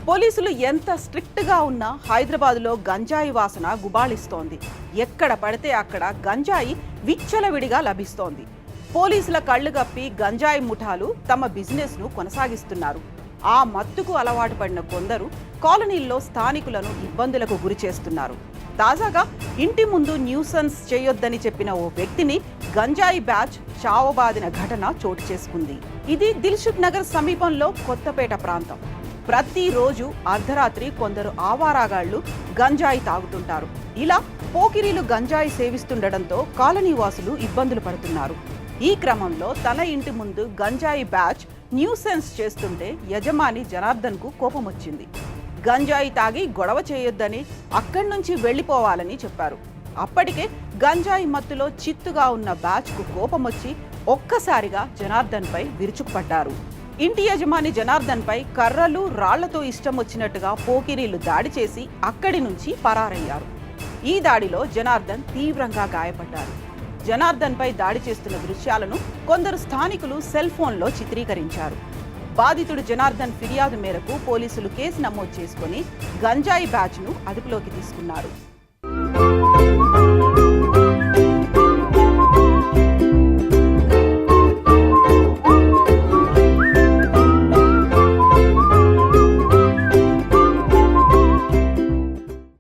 పోలీసులు ఎంత స్ట్రిక్ట్గా ఉన్నా హైదరాబాద్లో గంజాయి వాసన గుబాళిస్తోంది. ఎక్కడ పడితే అక్కడ గంజాయి విచ్చలవిడిగా లభిస్తోంది. పోలీసుల కళ్ళు గప్పి గంజాయి ముఠాలు తమ బిజినెస్ను కొనసాగిస్తున్నారు. ఆ మత్తుకు అలవాటు పడిన కొందరు కాలనీల్లో స్థానికులను ఇబ్బందులకు గురి చేస్తున్నారు. తాజాగా ఇంటి ముందు న్యూసెన్స్ చేయొద్దని చెప్పిన ఓ వ్యక్తిని గంజాయి బ్యాచ్ చావబాదిన ఘటన చోటు చేసుకుంది. ఇది దిల్సుఖ్ నగర్ సమీపంలో కొత్తపేట ప్రాంతం. ప్రతిరోజు అర్ధరాత్రి కొందరు ఆవారాగాళ్లు గంజాయి తాగుతుంటారు. ఇలా పోకిరీలు గంజాయి సేవిస్తుండటంతో కాలనీ వాసులు ఇబ్బందులు పడుతున్నారు. ఈ క్రమంలో తన ఇంటి ముందు గంజాయి బ్యాచ్ న్యూసెన్స్ చేస్తుంటే యజమాని జనార్దన్ కు కోపం వచ్చింది. గంజాయి తాగి గొడవ చేయొద్దని, అక్కడి నుంచి వెళ్లిపోవాలని చెప్పారు. అప్పటికే గంజాయి మత్తులో చిత్తుగా ఉన్న బ్యాచ్ కు కోపం వచ్చి ఒక్కసారిగా జనార్దన్ పై విరుచుకుపడ్డారు. ఇంటి యజమాని జనార్దన్ పై కర్రలు రాళ్లతో ఇష్టం వచ్చినట్టుగా పోకిరీలు దాడి చేసి అక్కడి నుంచి పరారయ్యారు. ఈ దాడిలో జనార్దన్ తీవ్రంగా గాయపడ్డారు. జనార్దన్ పై దాడి చేస్తున్న దృశ్యాలను కొందరు స్థానికులు సెల్ ఫోన్లో చిత్రీకరించారు. బాధితుడు జనార్దన్ ఫిర్యాదు మేరకు పోలీసులు కేసు నమోదు చేసుకుని గంజాయి బ్యాచ్ను అదుపులోకి తీసుకున్నారు.